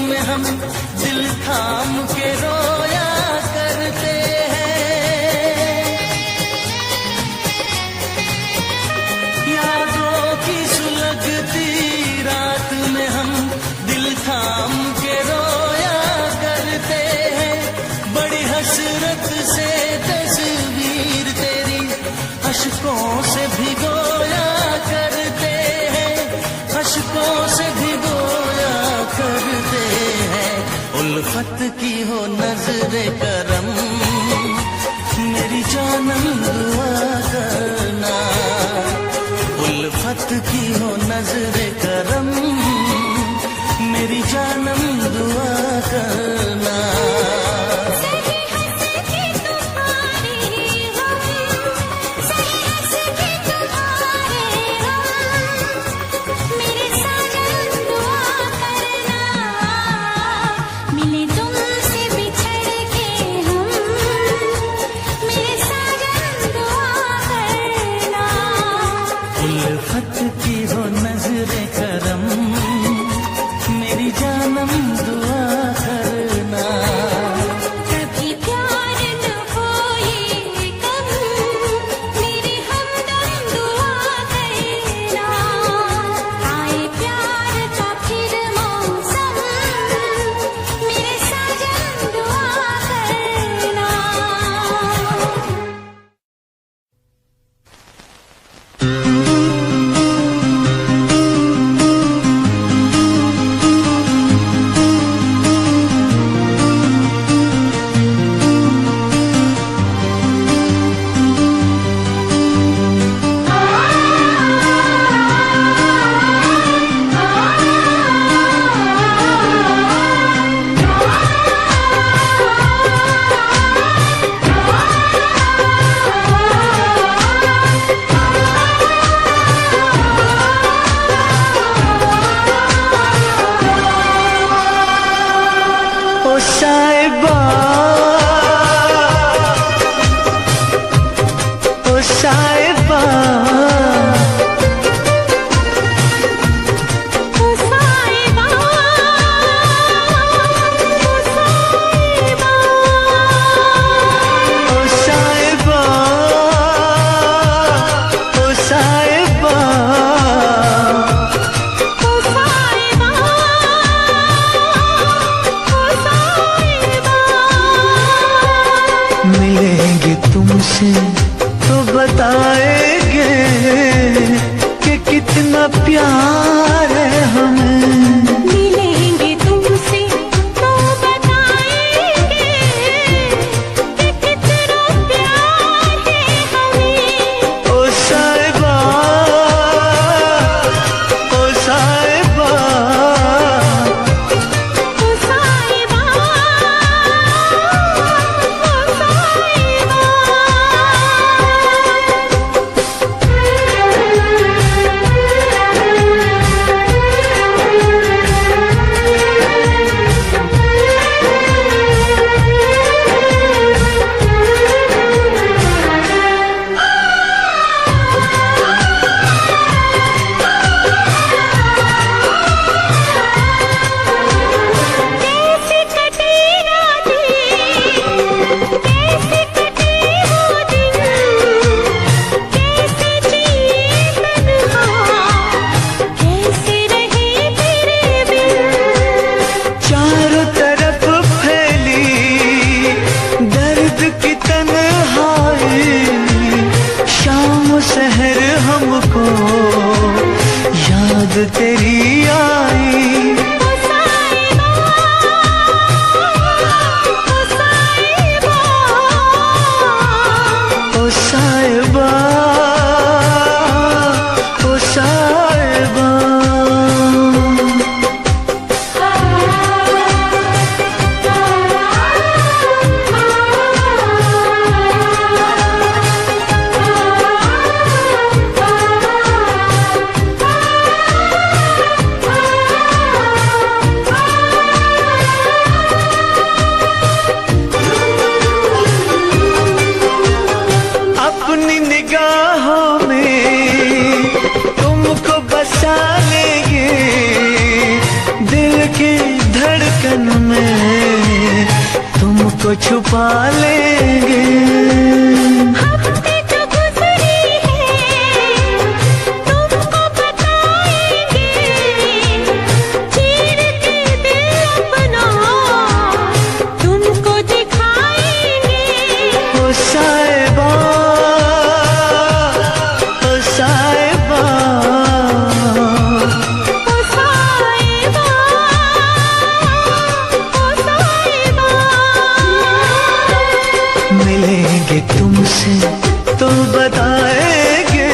में हम दिल थाम के रोया करते हैं। यादों की सुलगती रात में हम दिल थाम के रोया करते हैं। बड़ी हसरत से तस्वीर तेरी अशकों से भिगोया करते हैं, अशकों से भिगोया करते हैं। उल्फत की हो नजरे करम मेरी जानम दुआ करना, उल्फत की हो नजरे करम मेरी जानम दुआ करना। उल्फत की हो नजरे करम मेरी जानम दुआ करना। कभी प्यार न हो ये कम मेरी हमदम दुआ करना। आए प्यार का फिर मौसम मेरे साजन दुआ करना। ओ साहिबा, ओ साहिबा, ओ साहिबा, ओ साहिबा, ओ साहिबा, ओ साहिबा, ओ साहिबा, ओ साहिबा। मिलेंगे तुमसे तो बताएंगे कि कितना प्यार है हमें। मिलेंगे तुमसे तो बताएंगे कि कितना प्यार है हमें। ओ साहिबा, ओ साहिबा, ओ साहिबा, ओ साहिबा। धड़कन में तुमको छुपा लेंगे। हफ्ते जो गुजरे हैं तुमको बताएंगे, चीर के दिल अपना तुमको दिखाएंगे। ओ साहिबा, ओ साहिबा, ओ साहिबा, ओ साहिबा। मिलेंगे तुमसे तो बताएंगे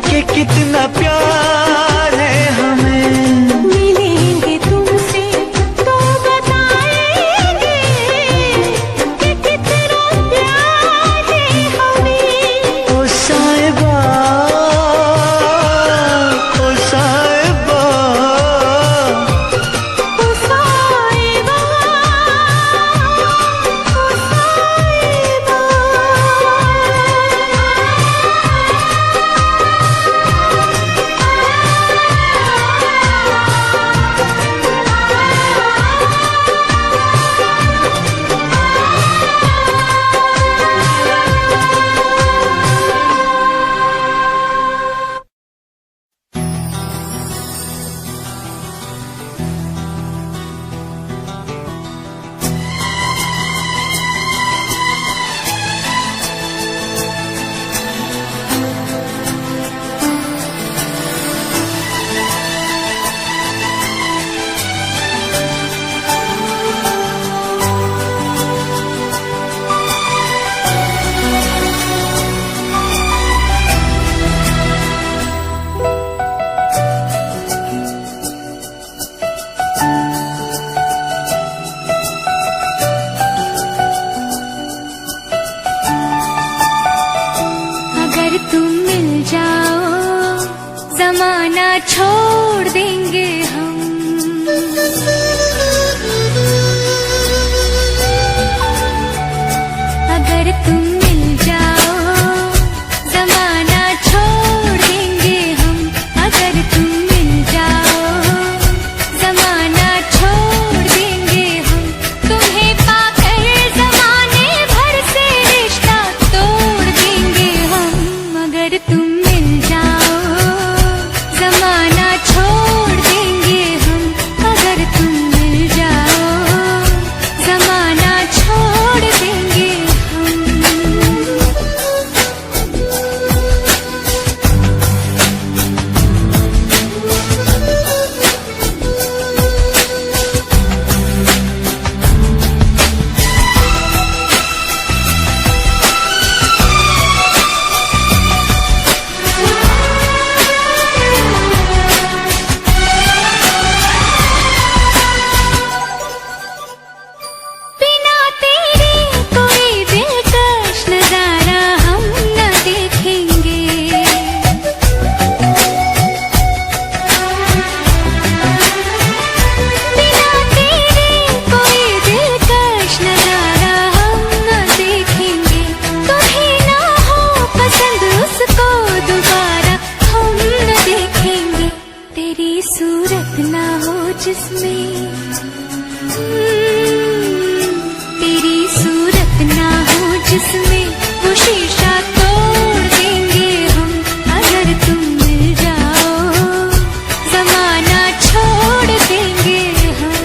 कि कितना प्यार है हमें। मिलेंगे तुमसे तो बताएंगे कि कितना प्यार है हमें। ओ साहिबा, ओ साहिबा, ओ साहिबा, ओ साहिबा। अगर तुम मिल जाओ जमाना छोड़ देंगे हम। अगर तुम मिल जाओ जमाना छोड़ देंगे हम। अगर तुम मिल जाओ जमाना छोड़ देंगे हम। तुम्हें पाकर जमाने भर से रिश्ता तोड़ देंगे हम। अगर तुम मिल जाओ जमाना छोड़ देंगे हम। अगर तुम मिल जाओ जमाना छोड़ देंगे हम। बिना तेरे कोई दिलकश नजारा हम न देखेंगे। बिना तेरे कोई दिलकश नजारा हम न देखेंगे। तुम्हें ना हो पसंद उसको दोबारा हम न देखेंगे। तेरी सूरत ना हो जिसमें तेरी सूरत ना हो जिसमें वो शीशा तोड़ देंगे हम। अगर तुम मिल जाओ जमाना छोड़ देंगे हम।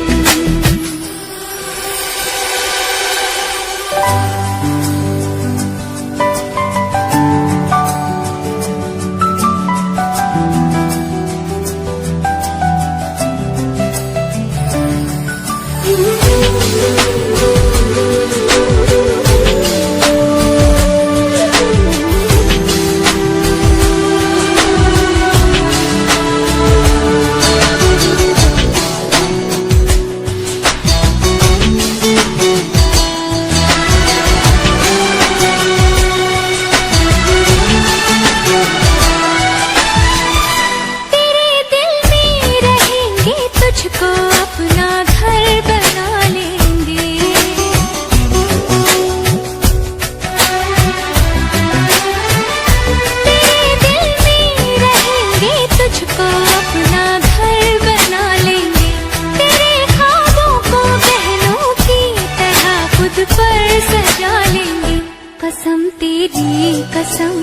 तुझको अपना घर बना लेंगे। हाथ पर सजा लेंगे। कसम तेरी कसम,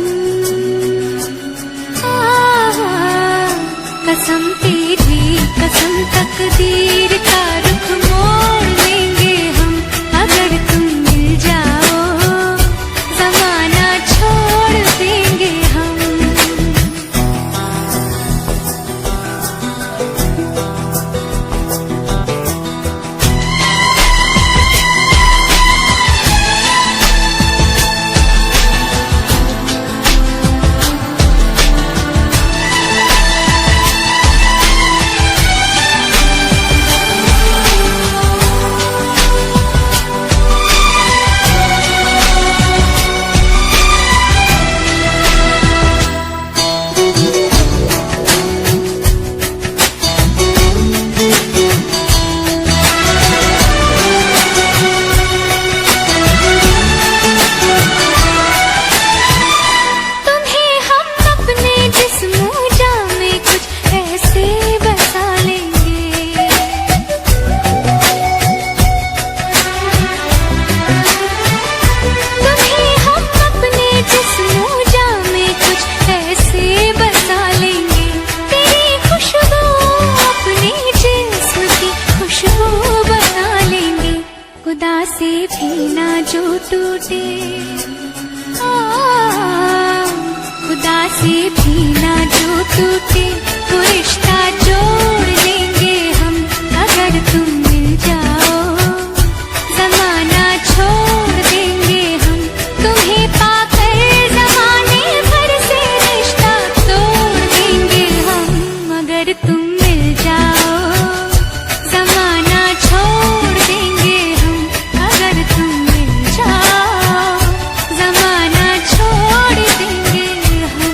कसम तेरी कसम, तकदीर का रुख मोड़ लेंगे हम अगर तुम मिल जाओ, जमाना छोड़ देंगे हम। खुदा से भी ना जो टूटे, खुदा से भी ना जो टूटे, वो रिश्ता जोड़ लेंगे हम अगर तुम मिल जाओ, जमाना छोड़ देंगे हम। तुम्हें पाकर जमाने भर से रिश्ता तोड़ देंगे हम अगर तुम मिल जाओ, जमाना छोड़ देंगे हम अगर तुम मिल जाओ, जमाना छोड़ देंगे हम।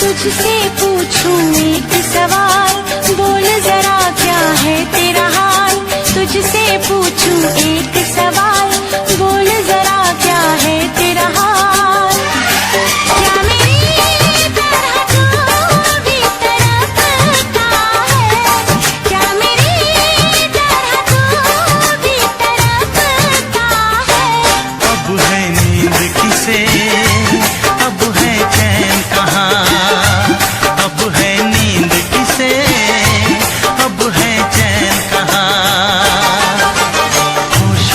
तुझसे पूछूं एक सवाल, बोल जरा क्या है तेरा हाल। तुझसे पूछूं एक सवाल, बोल जरा क्या है तेरा हाल। क्या मेरी तरह तू भी तड़पता है, क्या मेरी तरह तू भी तड़पता है। अब है नींद किसे, अब है चैन कहाँ, अब है नींद किसे, अब है चैन कहाँ। होश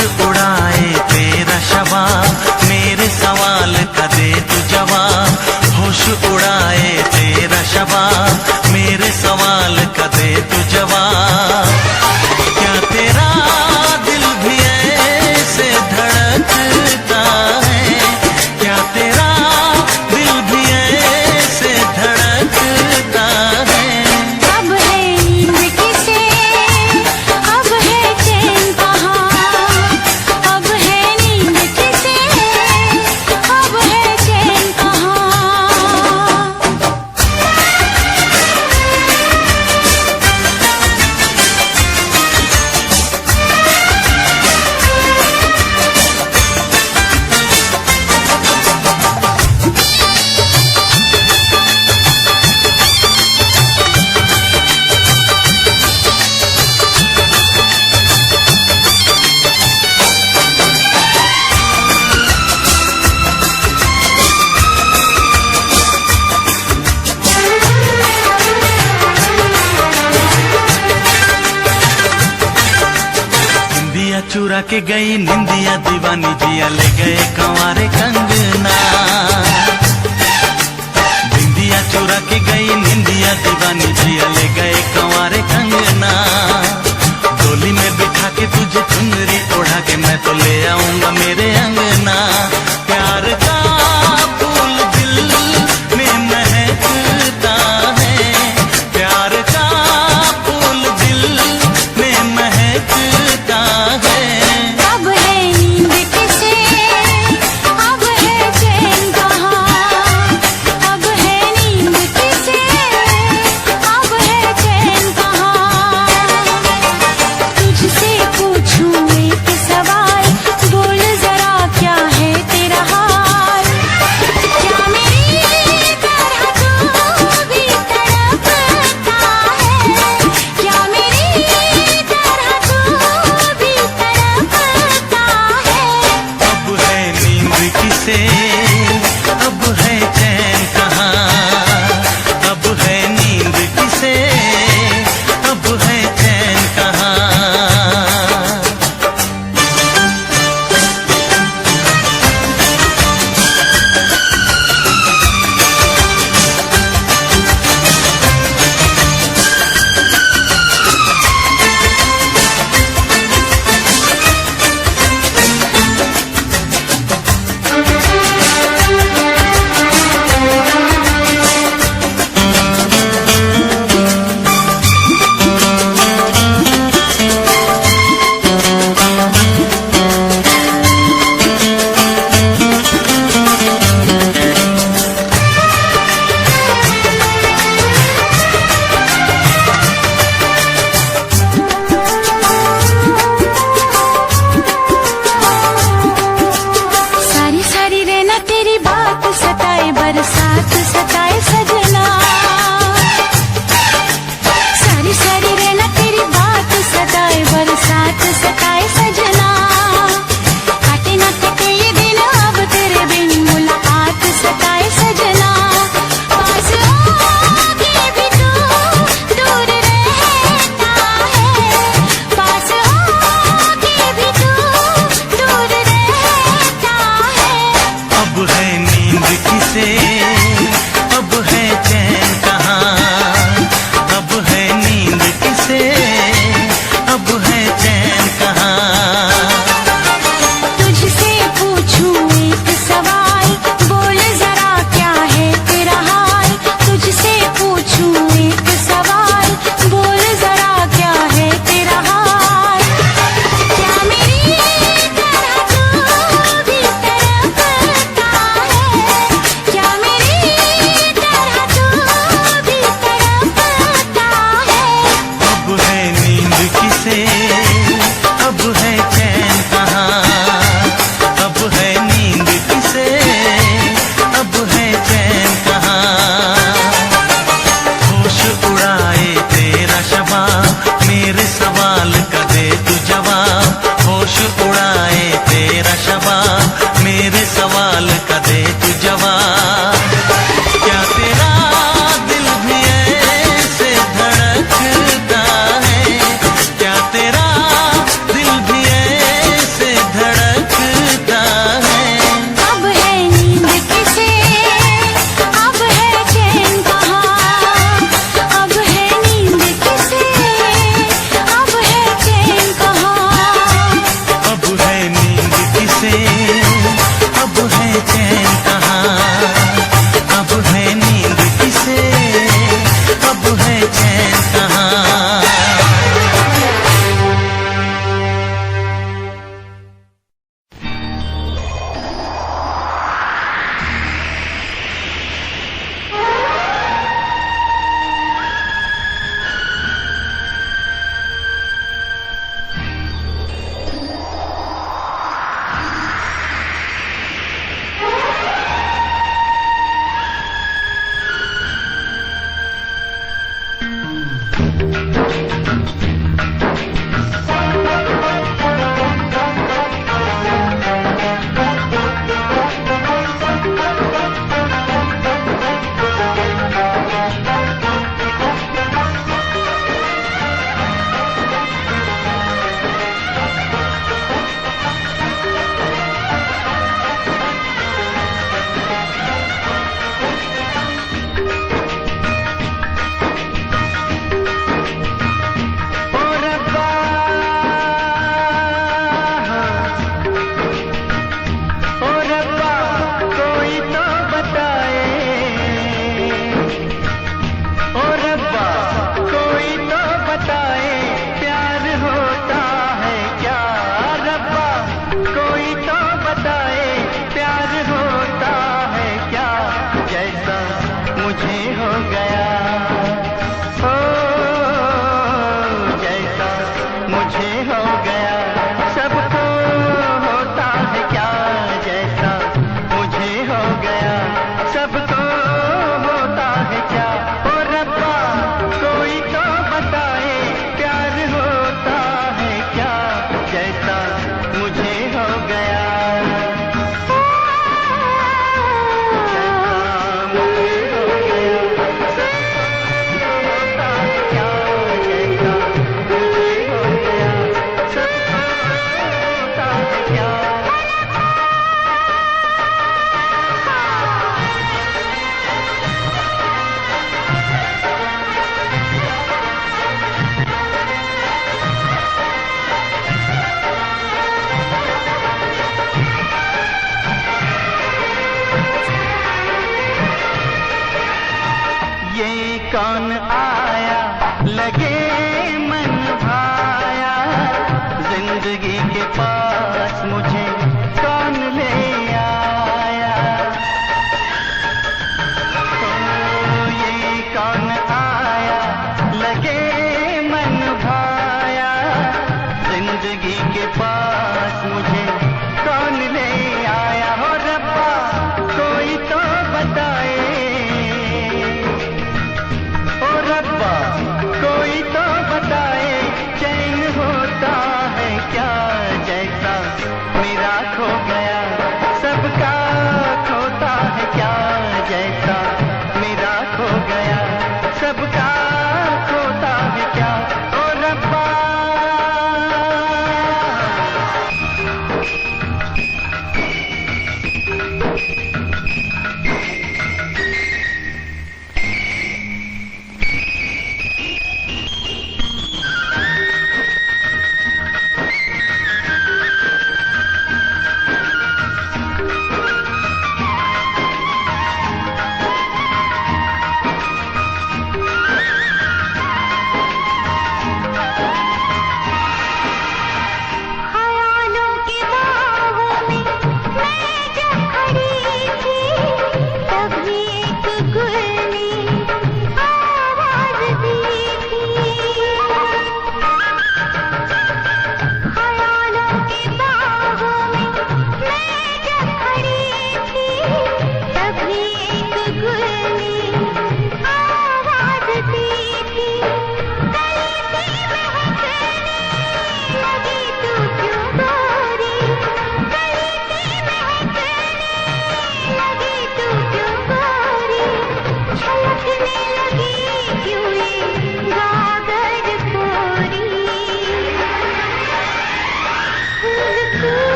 चुरा के गई निंदिया दीवानी जिया ले गए कंवारे कंगना। बिंदिया चुरा के गई निंदिया दीवानी जिया ले गए कंवारे कंगना। डोली में बिठा के तुझे चुनरी ओढ़ा के मैं तो ले आऊंगा मेरे अंगना। प्यार का फूल दिल में महकता है, प्यार का फूल दिल में महकता है। अब है नींद किसे, अब है चैन कहाँ, अब है नींद किसे, अब है चैन कहाँ।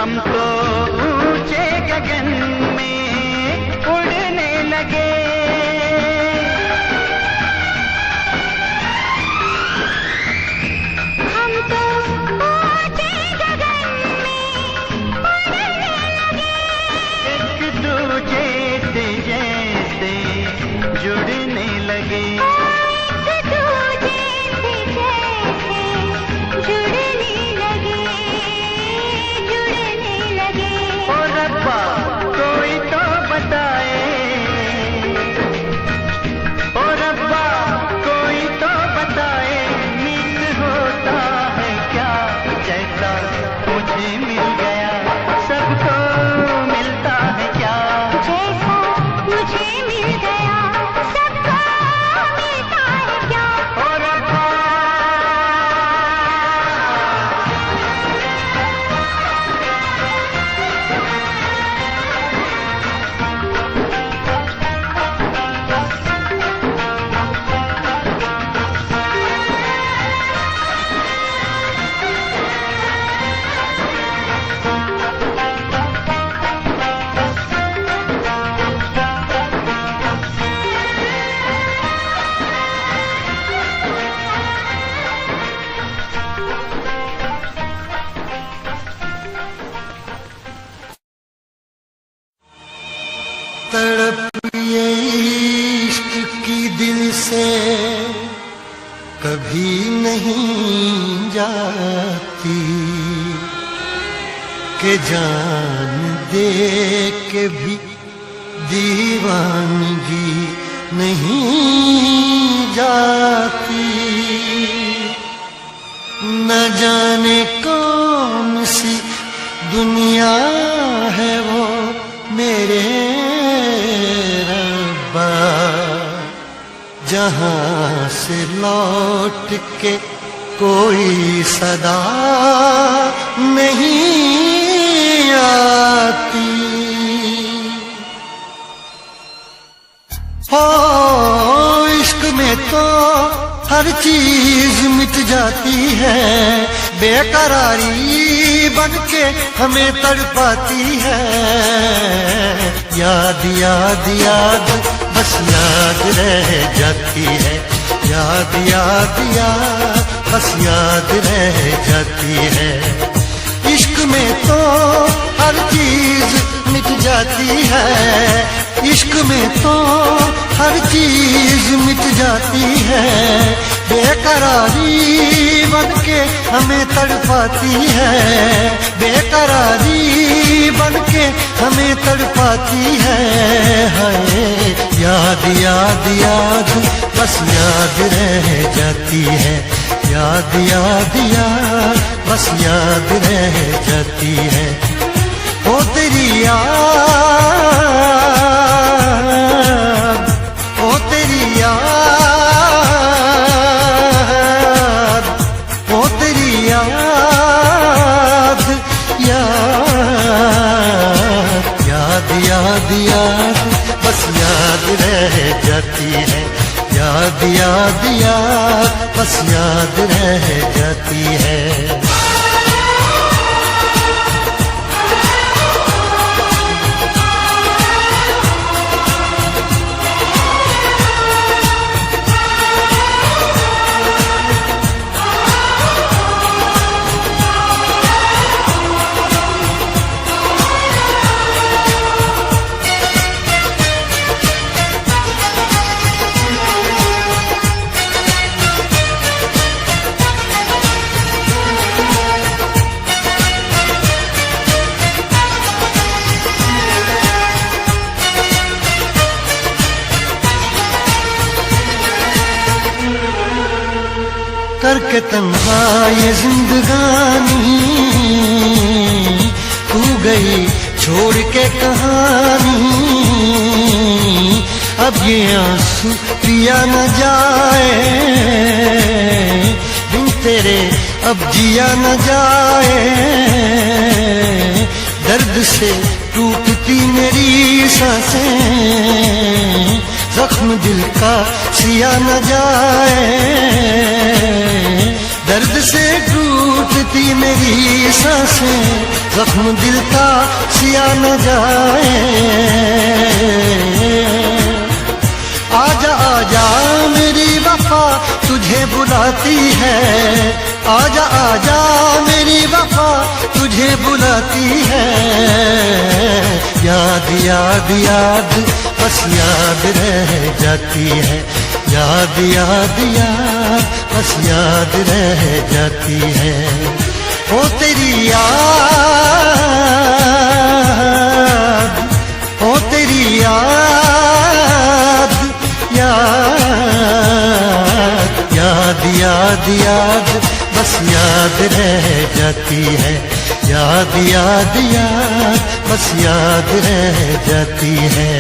हम तो ऊंचे गगन में उड़ने लगे। हम तो ऊंचे गगन में उड़ने लगे। एक दूजे से जैसे जुड़ने लगे। एक दूजे से जैसे जुड़ने लगे, जुड़ने लगे। ओ रब्बा कोई तो बताए, ओ रब्बा कोई तो बताए, मीत होता है क्या जैसा मुझे मिल गया, सबको मिलता है क्या जैसा मुझे मिल गया, सबको मिलता है क्या। ओ रब्बा। तड़प ये इश्क की दिल से कभी नहीं जाती, के जान दे के भी दीवानगी नहीं जाती। न जाने कौन सी दुनिया है वो मेरे रब्बा, जहां से लौट के कोई सदा नहीं आती। हो इश्क में तो हर चीज मिट जाती है, बेकरारी बनके हमें तड़पाती है। याद याद याद बस याद रह जाती है, याद याद याद बस याद रह जाती है। इश्क में तो हर चीज मिट जाती है, इश्क में तो हर चीज मिट जाती है, बेकरारी बनके हमें तड़पाती है, बेकरारी बनके हमें तड़पाती है। हाय याद याद याद बस याद रह जाती है, याद याद याद बस याद रह जाती है। ओ तेरी याद, ओ तेरी याद, ओ तेरी याद, याद याद याद याद बस याद रह जाती है, याद याद याद बस याद रह जाती है। करके तन्हा ये जिंदगानी तू गई छोड़ के कहानी, अब ये आंसू पिया न जाए बिन तेरे, अब जिया न जाए। दर्द से टूटती मेरी सांसें, जख्म दिल का सिया न जाए। दर्द से टूटती मेरी सांसें, जख्म दिल का सिया न जाए। आजा आजा मेरी वफा तुझे बुलाती है, आजा आजा मेरी वफा तुझे बुलाती है। याद याद याद बस याद रह जाती है, याद याद याद बस याद रह जाती है। ओ तेरी याद, ओ तेरी याद, याद याद याद याद बस याद रह जाती है, याद याद याद बस याद रह जाती है।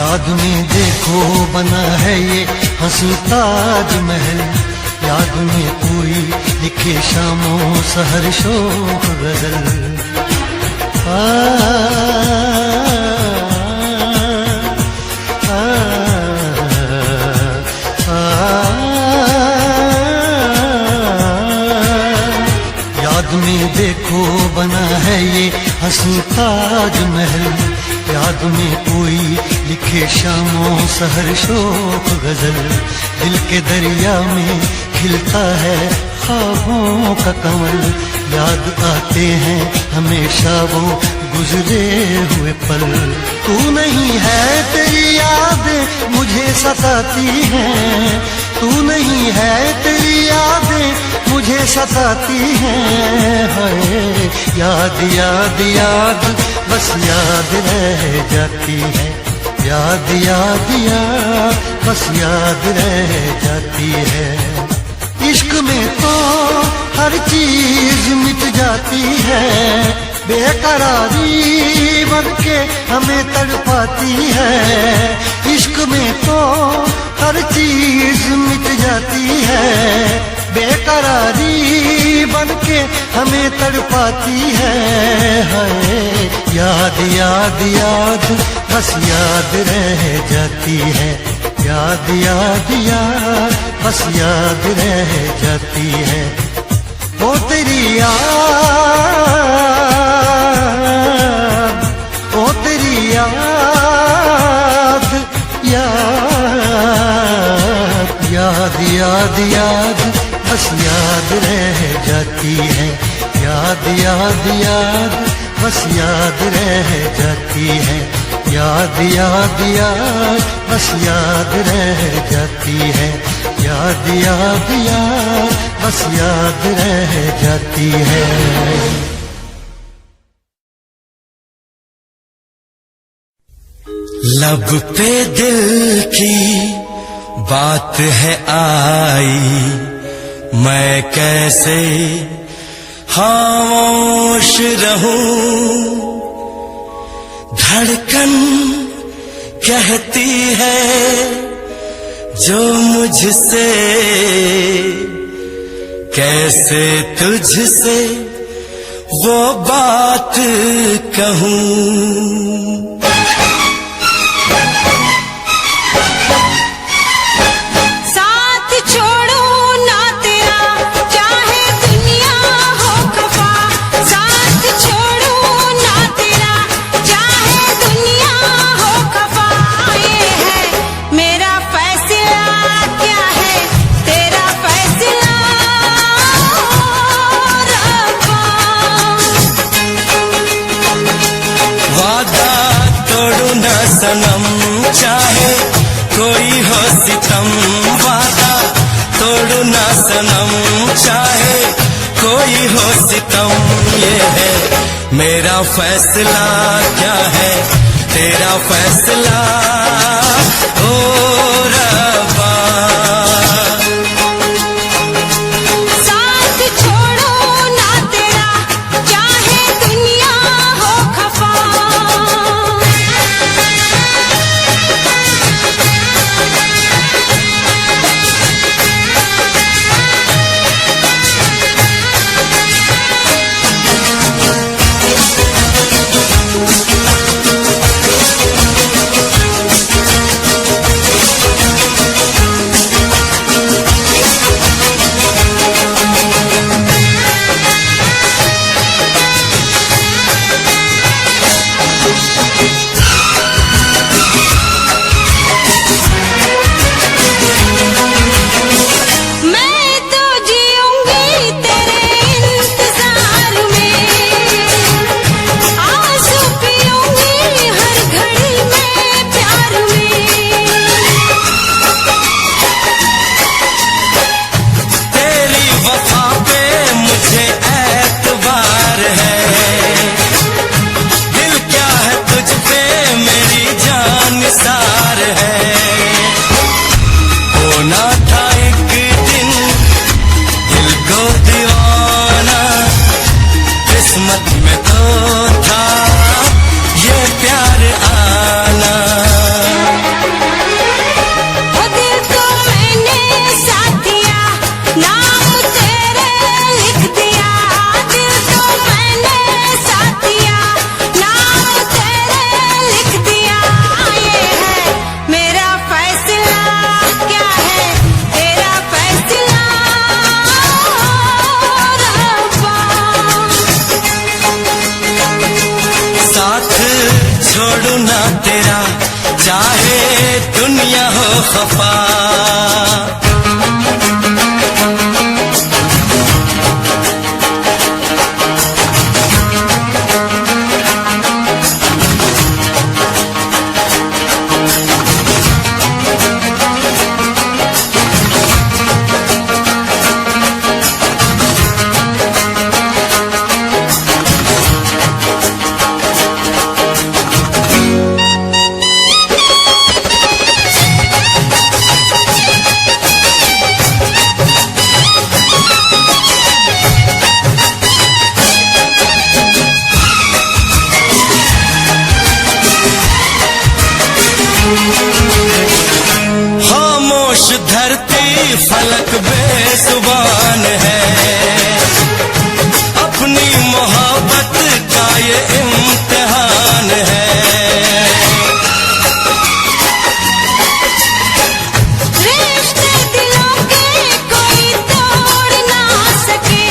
याद में देखो बना है ये हंसी ताजमहल, याद में कोई लिखे शामों सहर शोक गजल। याद में देखो बना है ये हंसी ताजमहल, याद में कोई लिखे शामों सहर शोक गजल। दिल के दरिया में खिलता है ख्वाबों का कमल, याद आते हैं हमेशा वो गुजरे हुए पल। तू नहीं है तेरी याद मुझे सताती है, तू नहीं है तेरी याद मुझे सताती है। हाय याद याद याद बस याद रह जाती है, याद याद याद बस याद रह जाती है। इश्क में तो हर चीज मिट जाती है, बेकरारी बनके हमें तड़पाती है। इश्क में तो हर चीज मिट जाती है, बेकरारी बनके हमें तड़पाती है। हाय याद याद याद बस याद रह जाती है, याद याद याद बस याद रह जाती है। ओ तेरी याद, ओ तेरी याद, याद याद याद याद बस याद रह जाती है, याद याद याद बस याद रह जाती है, याद याद याद बस याद रह जाती है, याद याद याद बस याद रह जाती है। लब पे दिल की बात है आई, मैं कैसे खामोश रहूं। धड़कन कहती है जो मुझसे, कैसे तुझसे वो बात कहूं। साथ छोड़ो ना तेरा सितम, ये है मेरा फैसला, क्या है तेरा फैसला ओ रब्बा। साथ छोड़ो ना तेरा, चाहे दुनिया हो खफा। छोड़ू ना तेरा, चाहे दुनिया हो खफा। खामोश धरती फलक बेजुबान है, अपनी मोहब्बत का ये इम्तिहान है। रिश्ते दिलों के कोई तोड़ ना सके,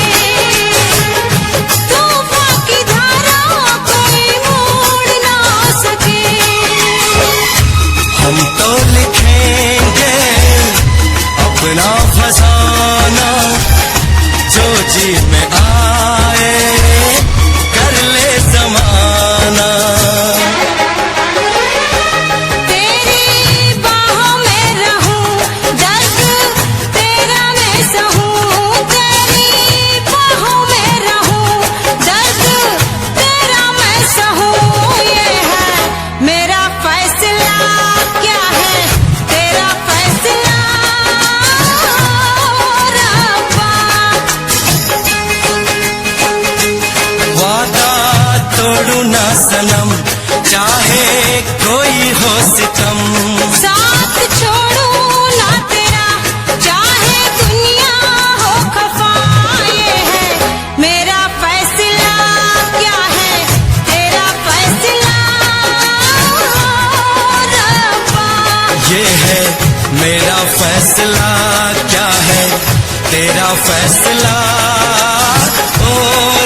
तूफान की धारा कोई मोड़ ना सके। हम तो लिखेंगे अपना फसाना, जो जी में आए कर ले जमाना। तेरी बाहों में रहूं, दर्द तेरा मैं सहूं। तेरी बाहों में रहूं, दर्द तेरा मैं सहूं। ये है मेरा फैसला, क्या है तेरा फैसला रब्बा। वादा तोड़ू ना सनम, चाहे कोई हो सितम। साथ छोड़ू ना तेरा, चाहे दुनिया हो खफा। ये है मेरा फैसला, क्या है तेरा फैसला रब्बा। ये है मेरा फैसला, क्या है तेरा फैसला ओ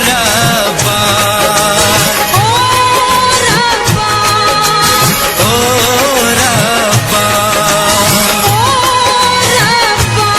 रब्बा। ओ रब्बा, ओ रब्बा। ओ रब्बा।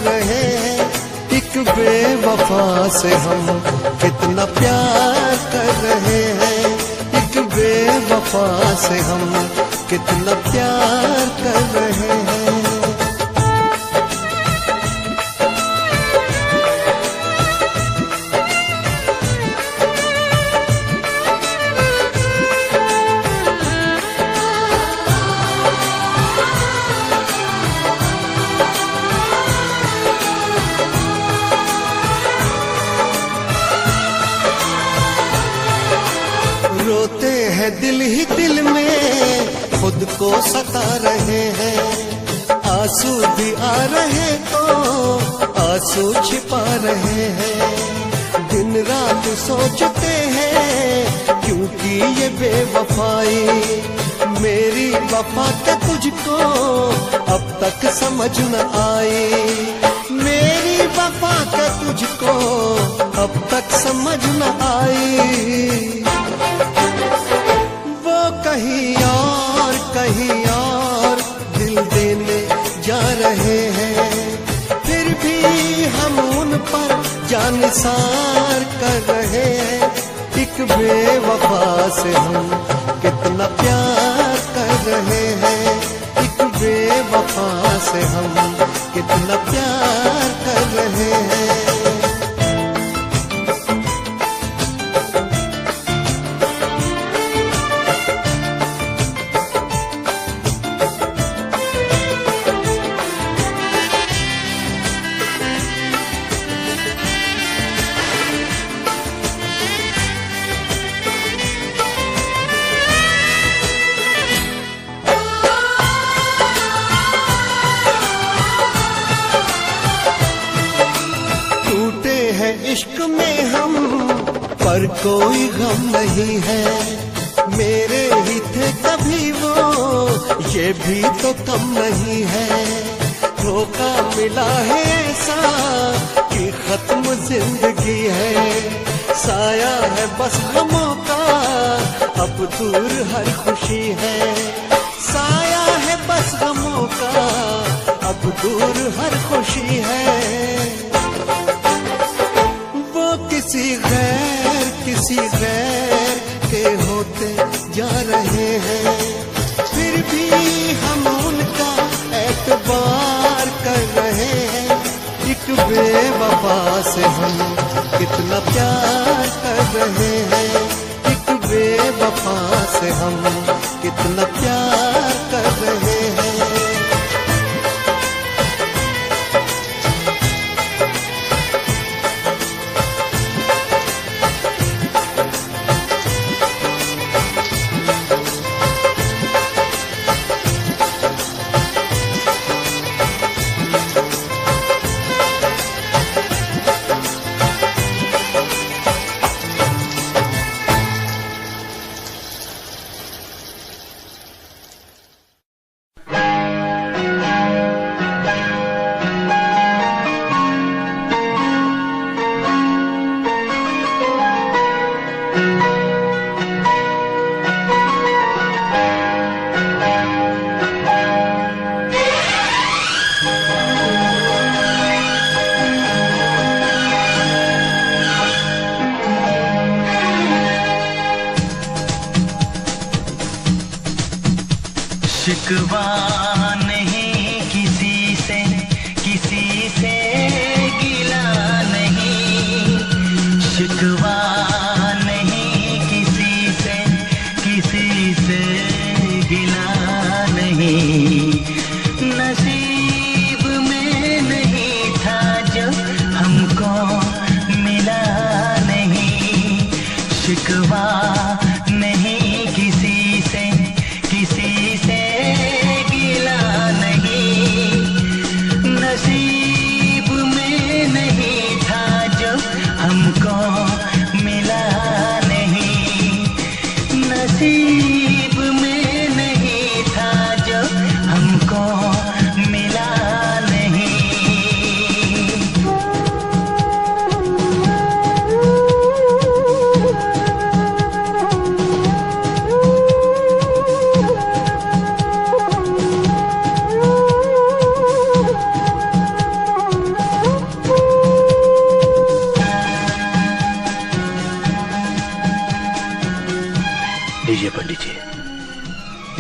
रहे हैं, एक बेवफा से हम कितना प्यार कर रहे हैं, एक बेवफा से हम कितना प्यार कर रहे हैं। रोते हैं दिल ही दिल में, खुद को सता रहे हैं, आंसू भी आ रहे तो आंसू छिपा रहे हैं, दिन रात सोचते हैं क्योंकि ये बेवफाई, मेरी वफा के तुझको अब तक समझ न आई, मेरी वफा के तुझको अब तक समझ न आई। कहीं और दिल देने जा रहे हैं, फिर भी हम उन पर जानिसार कर रहे हैं, एक बेवफा से हम कितना प्यार कर रहे हैं, एक बेवफा से हम कितना प्यार कर रहे हैं। इश्क में हम पर कोई गम नहीं है, मेरे ही थे कभी वो ये भी तो कम नहीं है, धोखा मिला है ऐसा कि खत्म जिंदगी है, साया है बस गमों का अब दूर हर खुशी है, साया है बस गमों का अब दूर हर खुशी है। किसी गैर के होते जा रहे हैं, फिर भी हम उनका एतबार कर रहे हैं, एक बेवफा से हम कितना प्यार कर रहे हैं, एक बेवफा से हम कितना प्यार कर रहे हैं। शिकवा नहीं किसी से गिला नहीं, शिकवा नहीं किसी से गिला नहीं, नसीब में नहीं था जो हमको मिला नहीं, शिकवा नहीं किसी से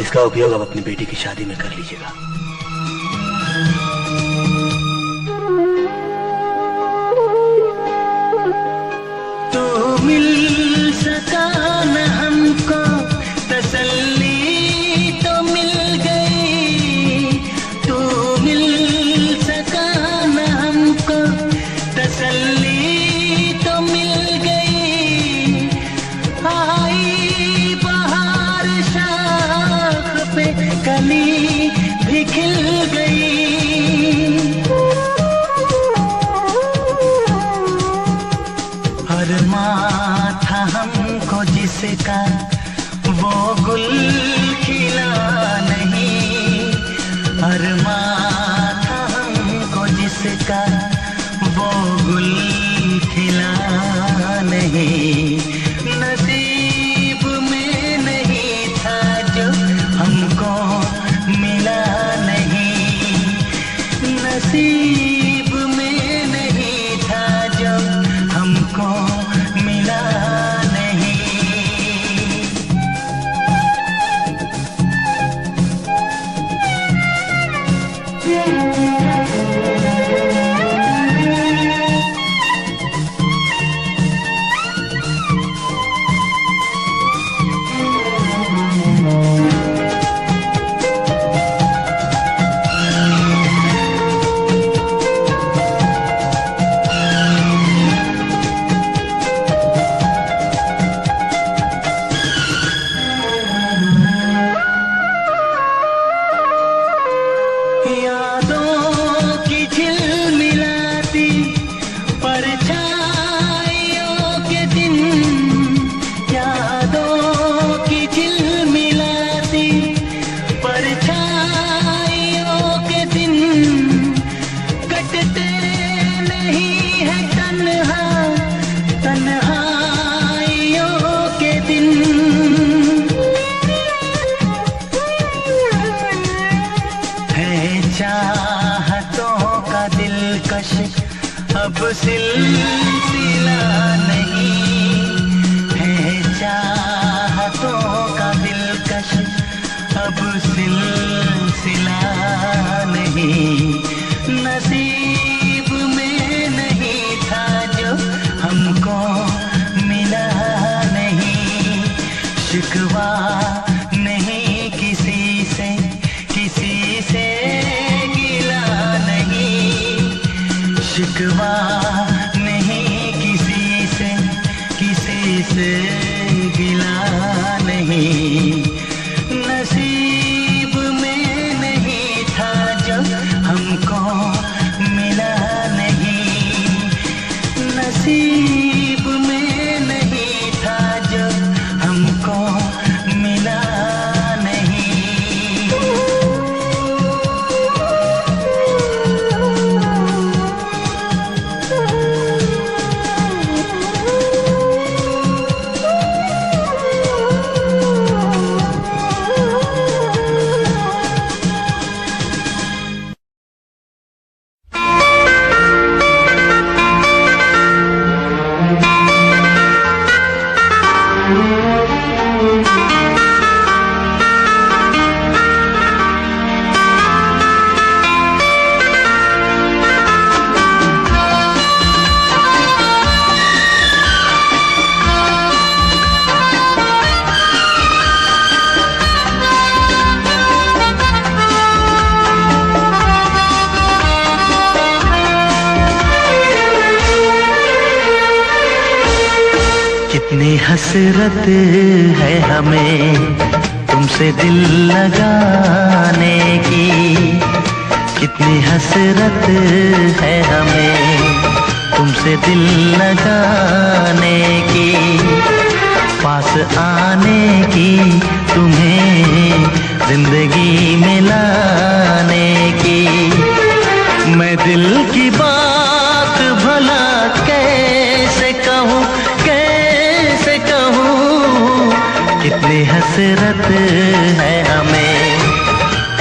इसका उपयोग आप अपनी बेटी की शादी में कर लीजिएगा। तो मिल सका न हमको तसल्ली तो मिल गई, तू मिल सका न हमको तसल्ली तो मिल गई। आई बहार शाख पे कली भी खिल गई। अरमां था हमको जिसका वो गुल खिला नहीं, अरमां था हमको जिसका वो गुल खिला नहीं। नसीब में नहीं था जो हमको मिला नहीं, नसीब में नहीं था जो हमको मिला नहीं। यादों की झिलमिलाती परछाइयों के दिन, यादों की झिलमिलाती परछाइयों के दिन कटते नहीं है तन्हा तन्हाइयों के दिन। चाहतों का दिलकश अब सिलसिला नहीं है, चाहतों का दिलकश अब सिलसिला नहीं। नसीब में नहीं था जो हमको मिला नहीं। शिकवा नहीं किसी से, किसी से गिला नहीं, शिकवा नहीं किसी से, किसी से गिला नहीं। नसीब में नहीं था जो हमको मिला नहीं, नसीब में नहीं था जो हमको मिला नहीं। कितनी हसरत है हमें तुमसे दिल लगाने की, कितनी हसरत है हमें तुमसे दिल लगाने की, पास आने की, तुम्हें जिंदगी में लाने की। मैं दिल की बात भला कैसे कहूँ, कैसे कहूँ, कितनी हसरत है हमें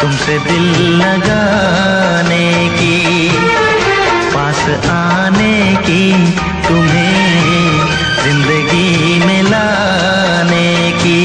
तुमसे दिल लगाने की, पास आने की, तुम्हें जिंदगी में लाने की।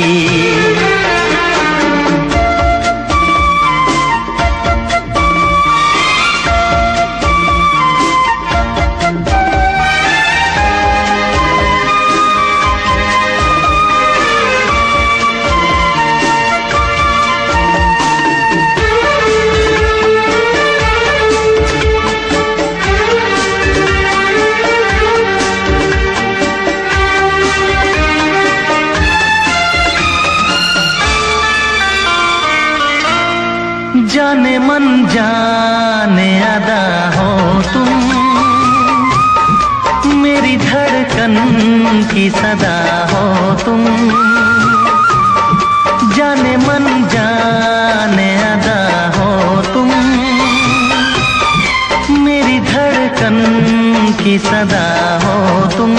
जाने अदा हो तुम, मेरी धड़कन की सदा हो तुम, जाने मन जाने अदा हो तुम, मेरी धड़कन की सदा हो तुम,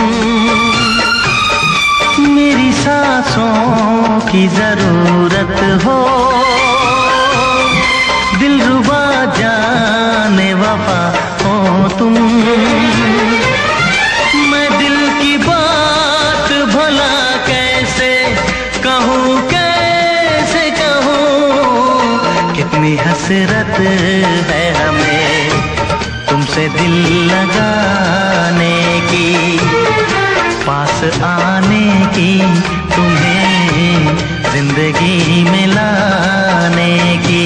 मेरी सांसों की जरूरत हो, दिलरुबा जाने वफा हो तुम। मैं दिल की बात भला कैसे कहूँ, कैसे कहूँ, कितनी हसरत है हमें तुमसे दिल लगाने की, पास आने की, तुम्हें जिंदगी में लाने की।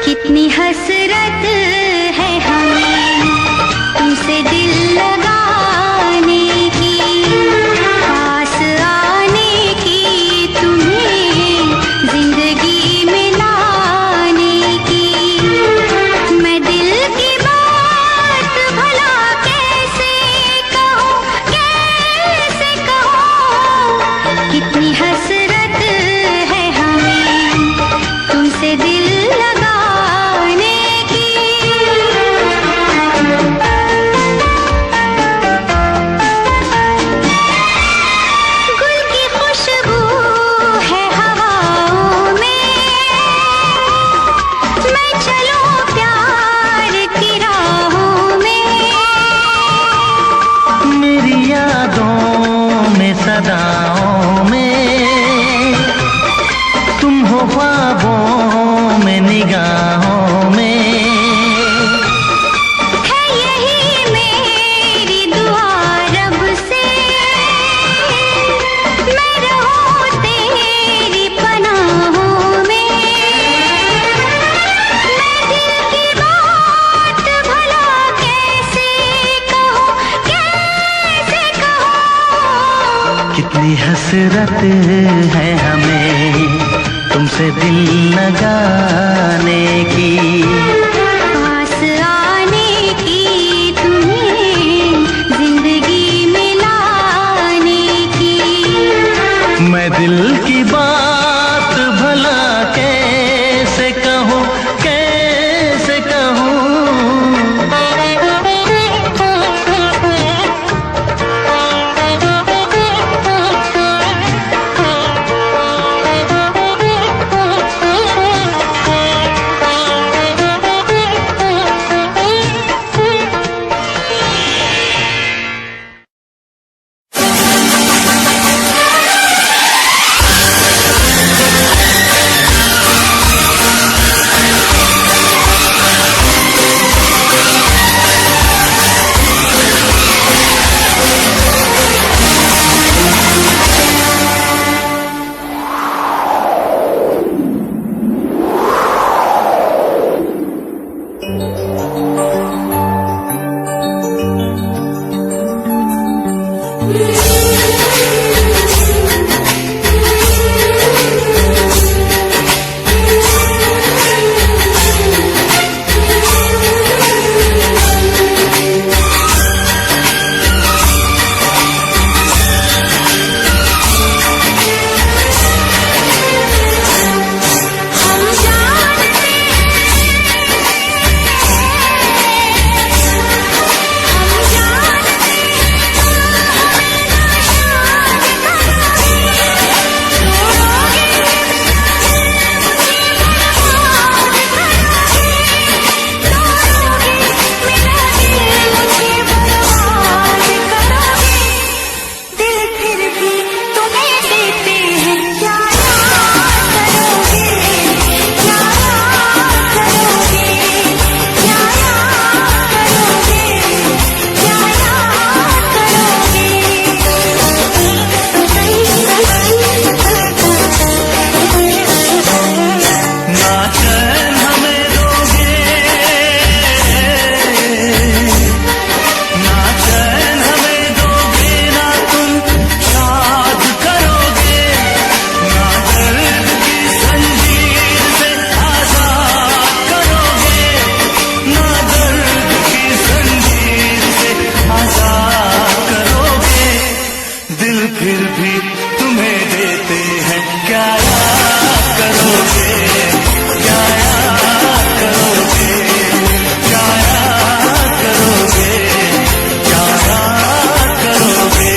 कितनी हसरत है हमें तुमसे दिल लगाने की, पास आने की, तुम्हें जिंदगी में लाने की। मैं दिल की बात भला कैसे कहूँ, कैसे कहूँ, कितनी हसरत है हमें तुमसे दिल सदाओं में तुम हो, ख्वाबों में, निगाहों में, है यही मेरी दुआ रब से, मैं रहूं तेरी पनाहों में। मैं दिल की बात भला कैसे कहूँ, कैसे कहूँ, कितनी हसरत है हमें तुमसे दिल लगाने की, पास आने की, तुम्हें जिंदगी में लाने की। मैं दिल की बात भला कैसे कहूँ, कैसे कहूँ। फिर भी तुम्हें देते हैं, क्या याद करोगे, क्या याद करोगे, क्या याद करोगे, क्या याद करोगे।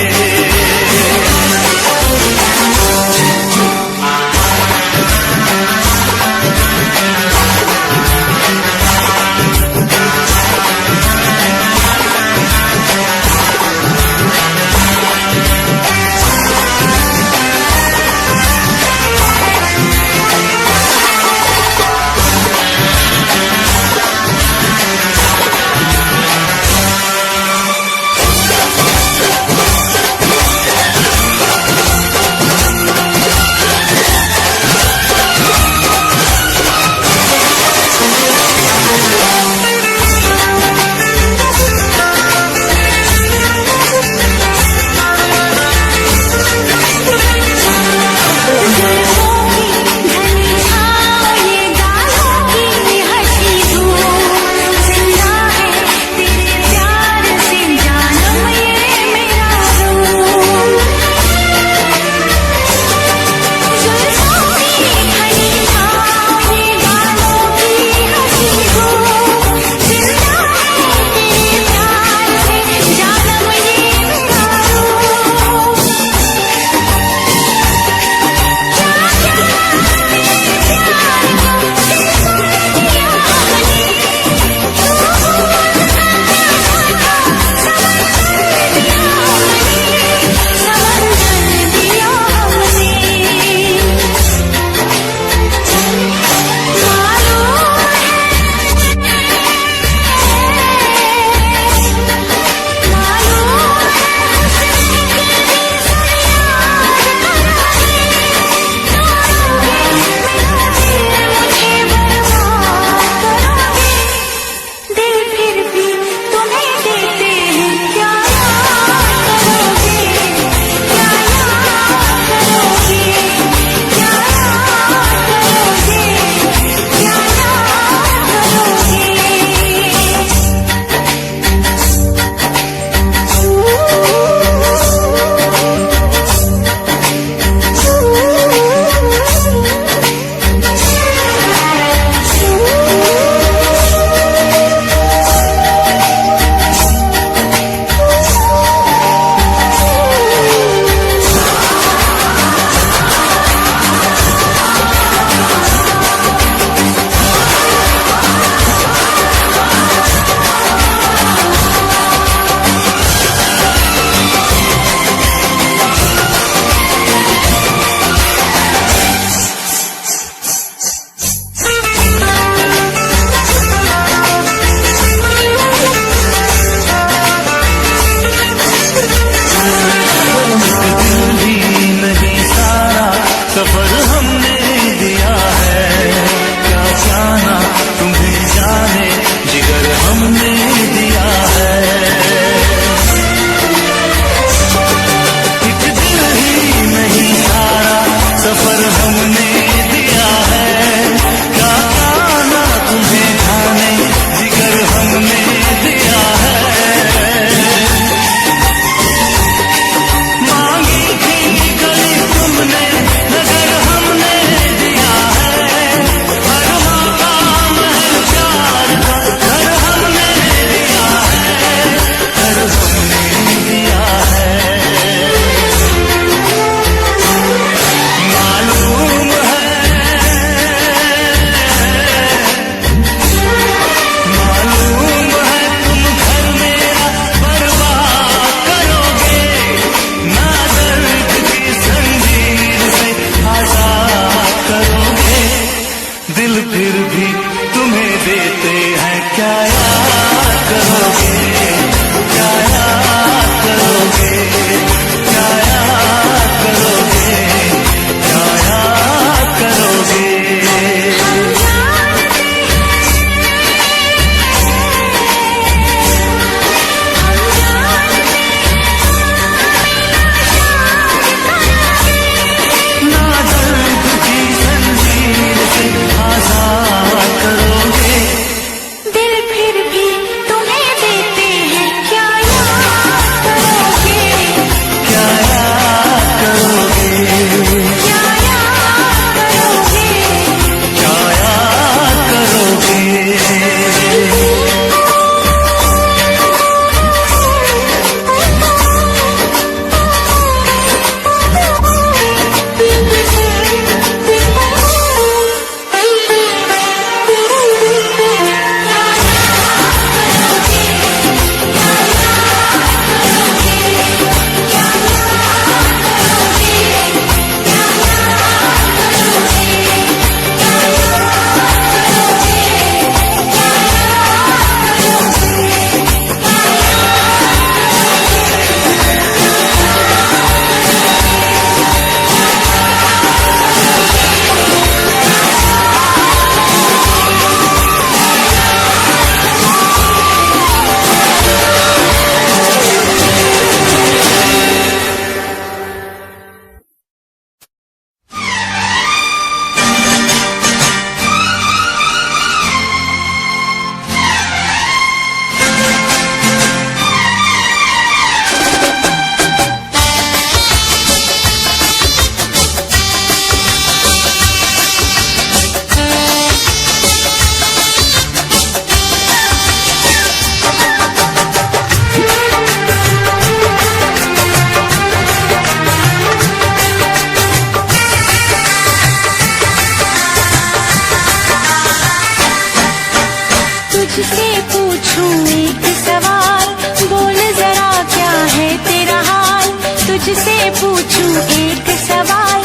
पूछूं एक सवाल, बोल जरा क्या है तेरा हाल। तुझसे पूछूं एक सवाल,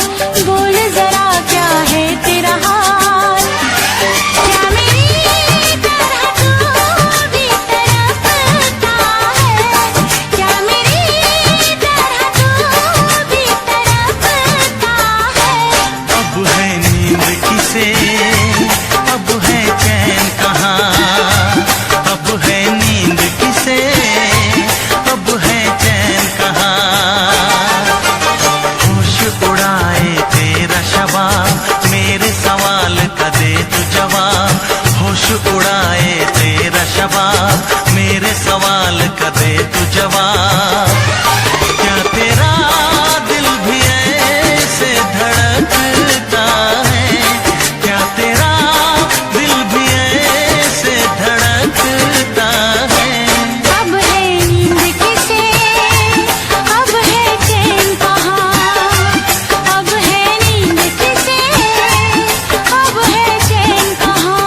बोल जरा क्या है तेरा हाल। क्या मेरी तरह तू भी तड़पता है, क्या मेरी तरह तू भी तड़पता है। अब है नींद किसे, अब है चैन कहाँ। अब है नींद किसे, अब है चैन कहाँ। होश उड़ाए तेरा शवाब, मेरे सवाल का दे तू जवाब। होश उड़ाए तेरा शवाब, मेरे सवाल का दे तू जवाब। क्या तेरा दिल भी ऐसे धड़कता है, क्या तेरा दिल भी ऐसे धड़कता है। अब है नींद किसे, अब है चैन कहाँ। अब है नींद किसे, अब है चैन कहाँ।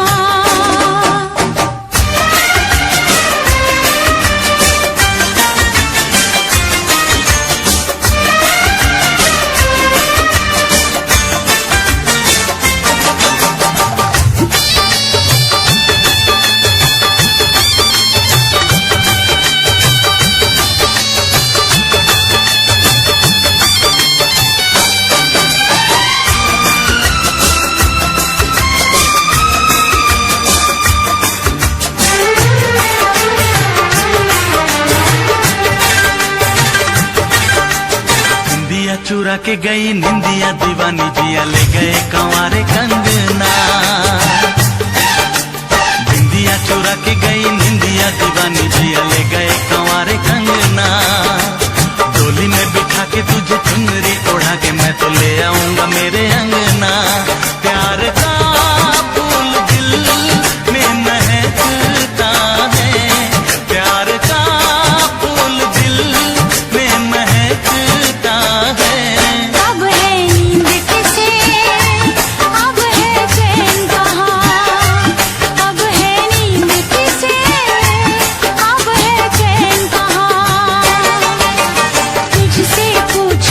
निंदिया चुरा के गई निंदिया दीवानी, जिया ले गए कंवारे कंगना। निंदिया चुरा के गई निंदिया दीवानी, जिया ले गए कंवारे कंगना। डोली में बिठा के तुझे चुनरी ओढ़ा के मैं तो ले आऊंगा मेरे अंगना। प्यार का फूल दिल में महकता है, प्यार का फूल दिल में महकता है। अब है नींद किसे, अब है चैन कहाँ। अब है नींद किसे, अब है चैन कहाँ। तुझसे पूछ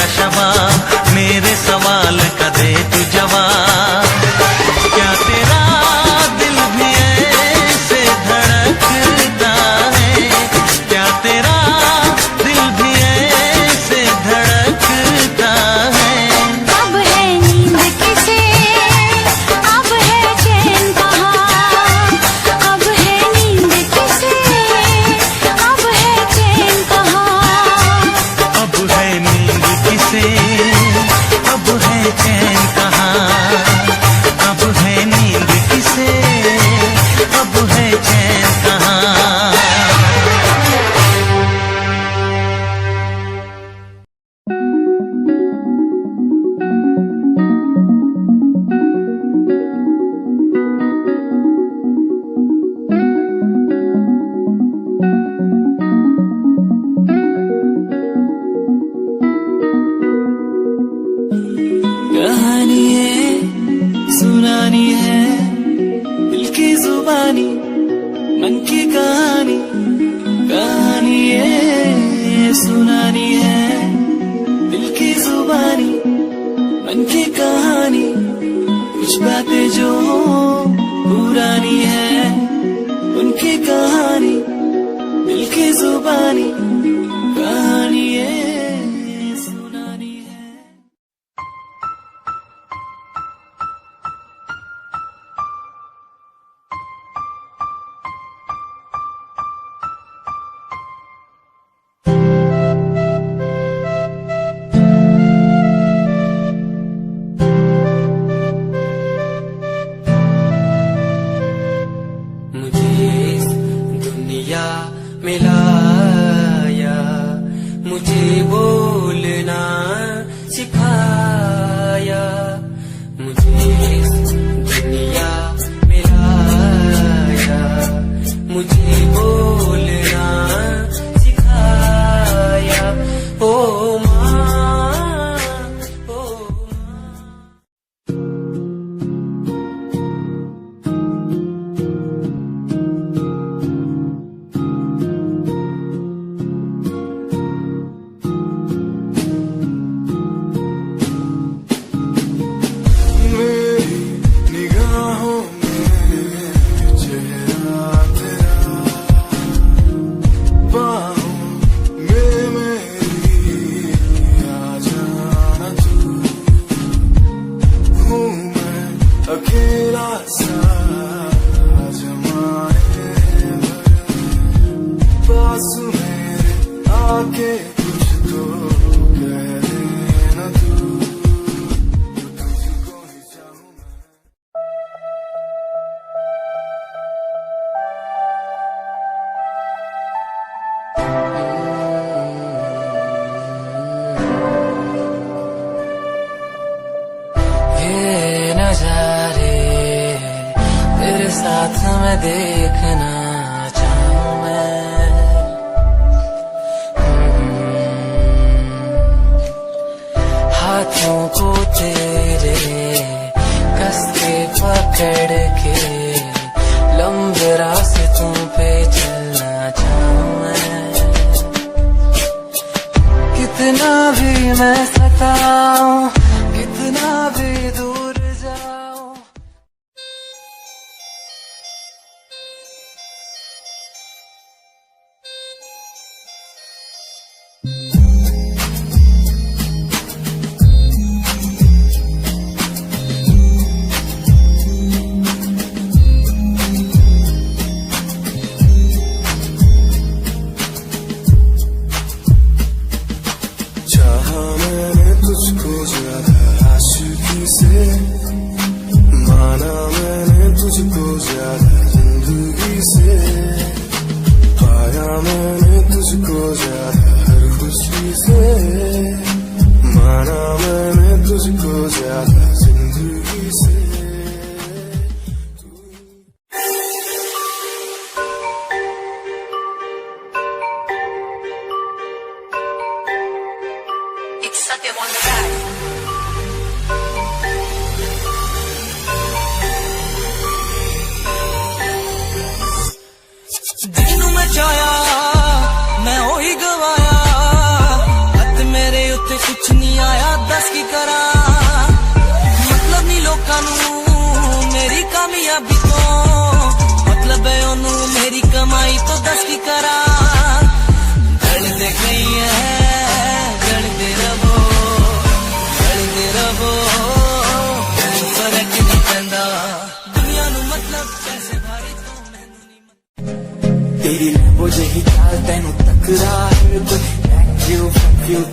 तेरा शबाब, मेरे सवाल का दे तू जवाब। क्या तेरा दिल भी ऐसे धड़कता है, क्या तेरा दिल भी ऐसे धड़कता है। अब है नींद किसे, अब है चैन कहाँ, अब है नींद किसे, अब है चैन कहाँ। अब है नींद किसे, अब है चैन कहाँ, अब है नींद किसे, अब है चैन कहाँ। कहानी है सुनानी है, दिल की जुबानी, मन की कहानी। कहानी है सुनानी है, दिल की जुबानी, मन की कहानी। कुछ बातें जो पुरानी है, उनकी कहानी, दिल की जुबानी। कहानी है सुनानी है। मुझे इस दुनिया में लाया, मुझे बोलना सिखाया। मुझे इस दुनिया में लाया, मुझे बोलना सिखाया। ओ माँ, ओ माँ। मेरी निगाहों में चेहरा तेरा, बाहों में मेरी आ जाना तू। हूँ मैं अकेला सा जमाने भर, पास मेरे आके कुछ तो कह देना तू। तुझको ही चाहूँ मैं। ये नजारे तेरे साथ मैं देखना चाहूँ मैं। हाथों को तेरे कस के पकड़ के लंबे रास्तों पे चलना चाहूँ मैं। कितना भी मैं सताऊं, कितना भी दूर जाऊं। चाहा मैंने तुझको ज्यादा आशिकी से, माना मैंने तुझको ज्यादा जिंदगी से। पाया मैंने तुझको ज्यादा हर खुशी से, माना मैंने तुझको ज्यादा जिंदगी से। ਜਿਹਨੂੰ ਮੈਂ ਚਾਹਿਆ ਮੈਂ ਉਹੀ ਗਵਾਇਆ, ਹੱਥ ਮੇਰੇ ਉੱਤੇ ਕੁਛ ਨਹੀਂ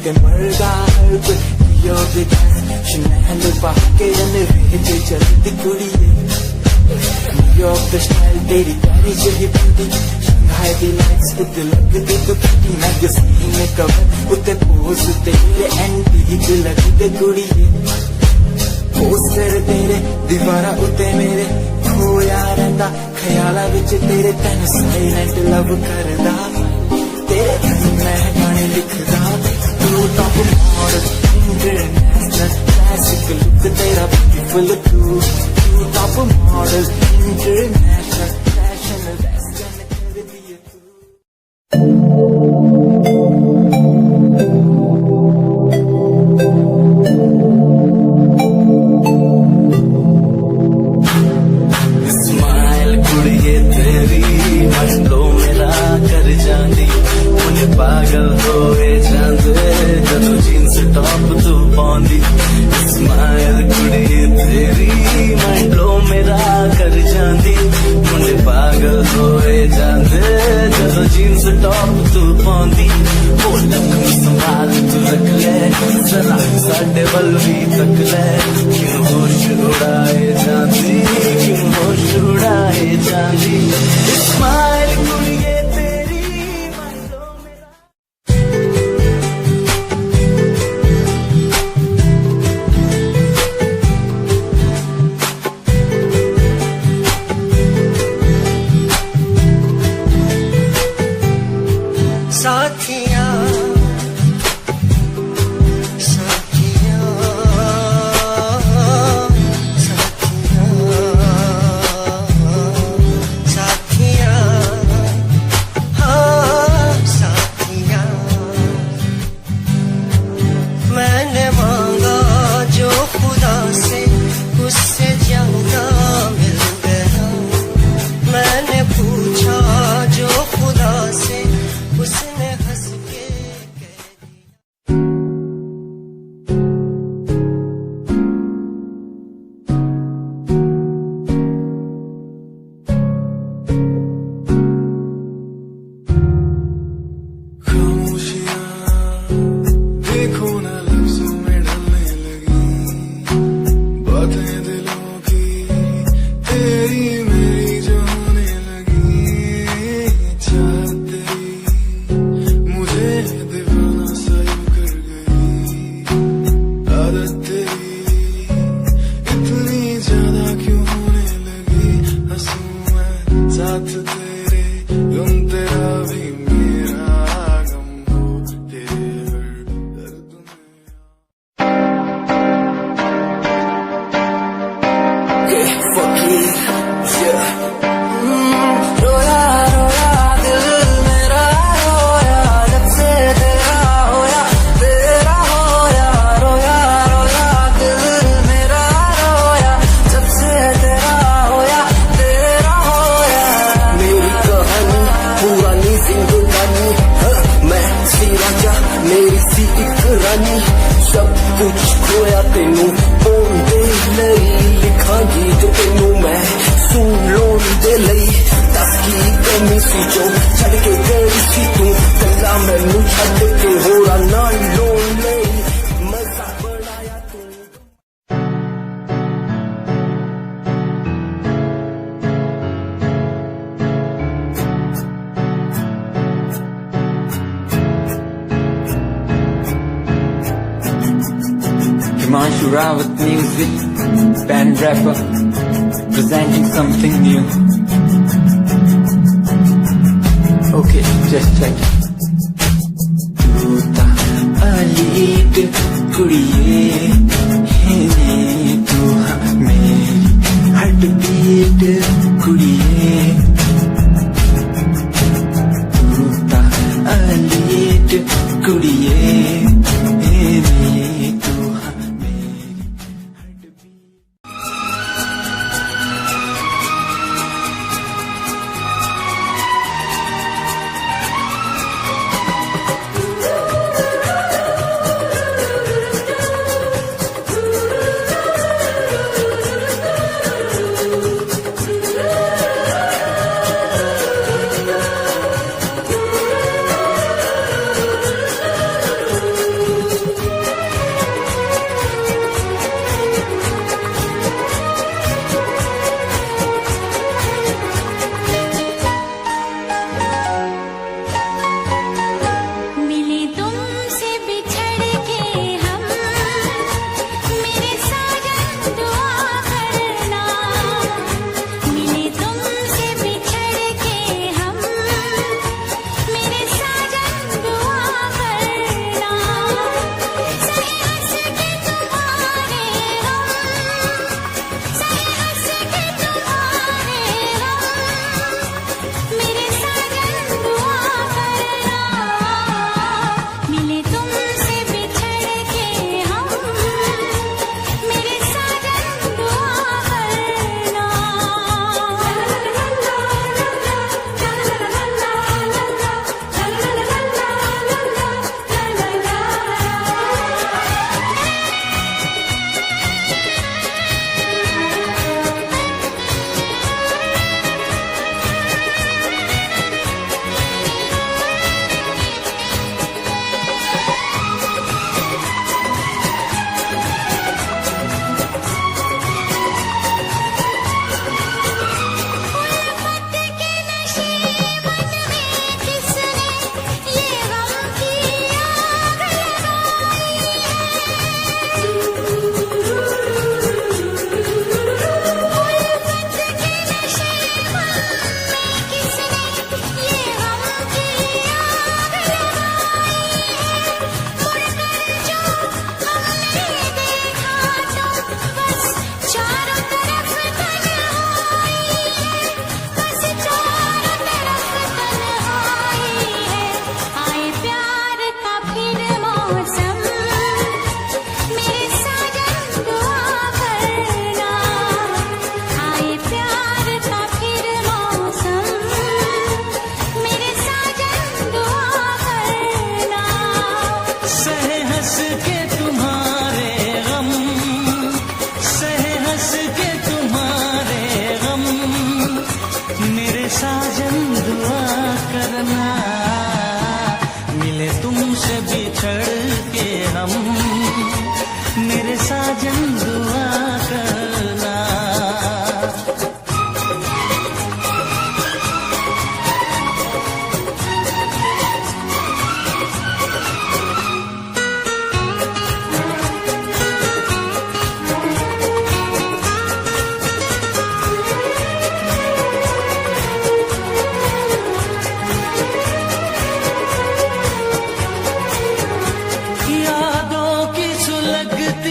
ते मरदा हर कोई यो बिदास शनैल पाके जन भेजे चलती कुड़िए न्यूयॉर्क स्टाइल तेरी प्यारी जही बंदी शंघाई दी लाइट्स उत्ते लगदी तो कितनी मैगज़ीन में कवर उत्ते पोज तेरे एंटीक लगदे कुड़िए पोस्टर तेरे दीवारा उत्ते मेरे खोया रहिंदा ख्याला विच तेरे तैनूं साइलेंट लव करदा तेरे तैनूं मैं गाने लिखदा तू top model international classic look तेरा ब्यूटीफुल तू top model international fashion western कर दिए तू पागल होए जांदे जदों जींस टॉप तू पाउंदी स्माइल कुड़ी तेरी माइंड लो मेरा कर जांदी मुंडे पागल होए जांदे जदों जींस टॉप तू पाउंदी ओ लखन संभाल तू रख ले जरा साडे वल भी तक ले क्यों होश उड़ाए जांदी क्यों होश उड़ाए जांदी स्माइल कुड़ी Himanshu Rawat music, band rapper, presenting something new. Okay, just check it. Tuta alit kudiye, hene tu meri heartbeat kudiye. Tuta alit kudiye, hene tu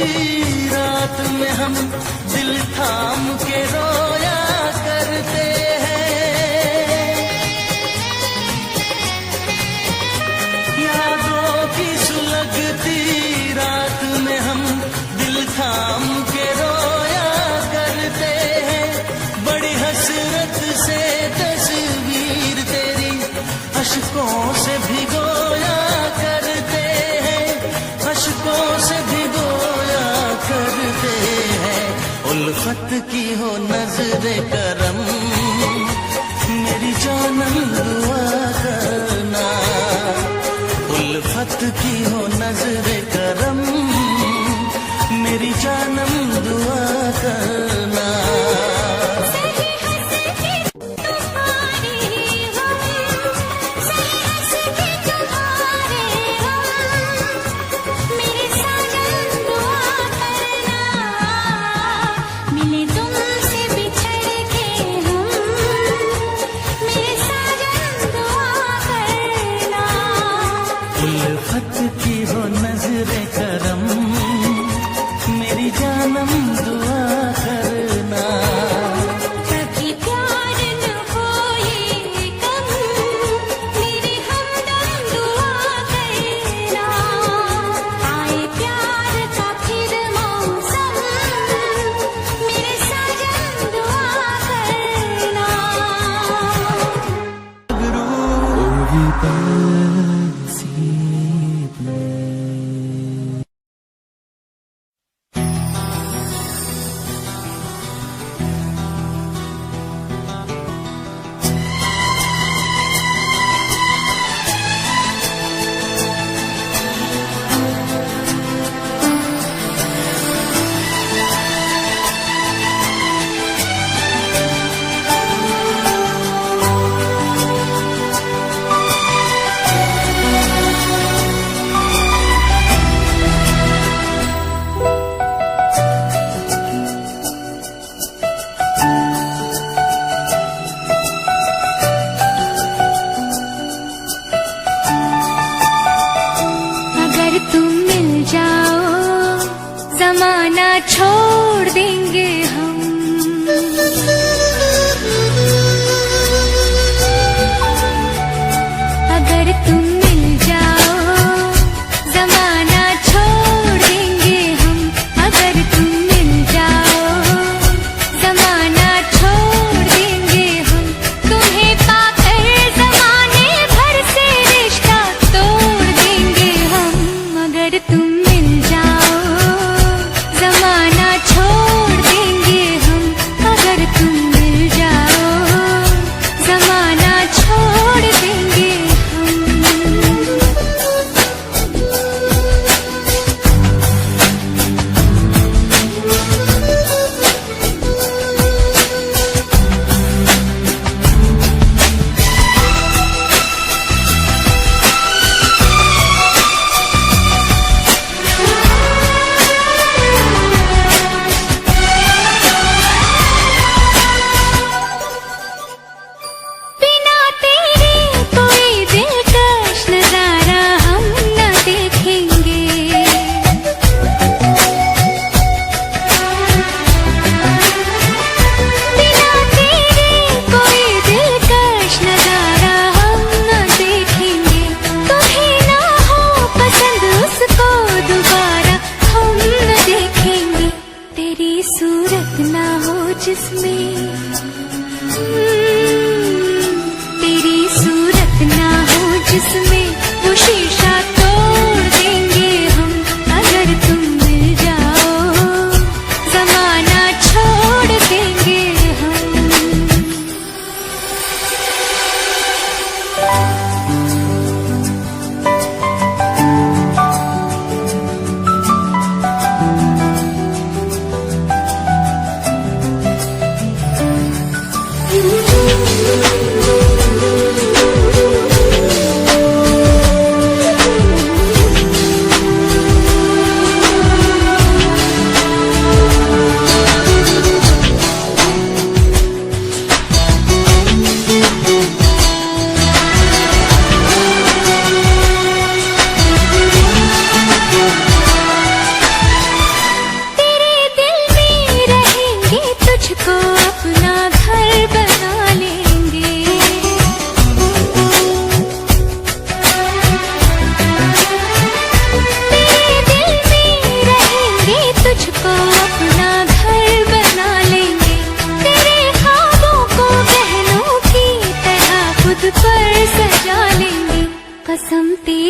रात में हम दिल थाम के रोया करते हैं। यादों की सुलगती रात में हम दिल थाम के रोया करते हैं। बड़ी हसरत से तस्वीर तेरी अशकों से भिगोया करते हैं, अशकों से भिगोया करते हैं। उल्फत की हो नजरे करम मेरी जानम दुआ करना, उल्फत की हो नजरे करम मेरी जानम दुआ करना। उल्फत की हो नजरे करम मेरी जानम दुआ करना। कभी प्यार न हो ये कम मेरी हमदम दुआ करना। आए प्यार का फिर मौसम मेरे साजन दुआ करना। जमाना छोड़ देंगे हम, अगर तुम मिल जाओ जमाना छोड़ देंगे हम, अगर तुम मिल जाओ जमाना छोड़ देंगे हम। तुम्हें पाकर जमाने भर से रिश्ता तोड़ देंगे हम, अगर तुम मिल जाओ जमाना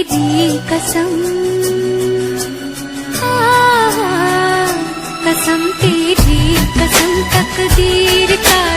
तेरी कसम, कसम तेरी कसम, तकदीर का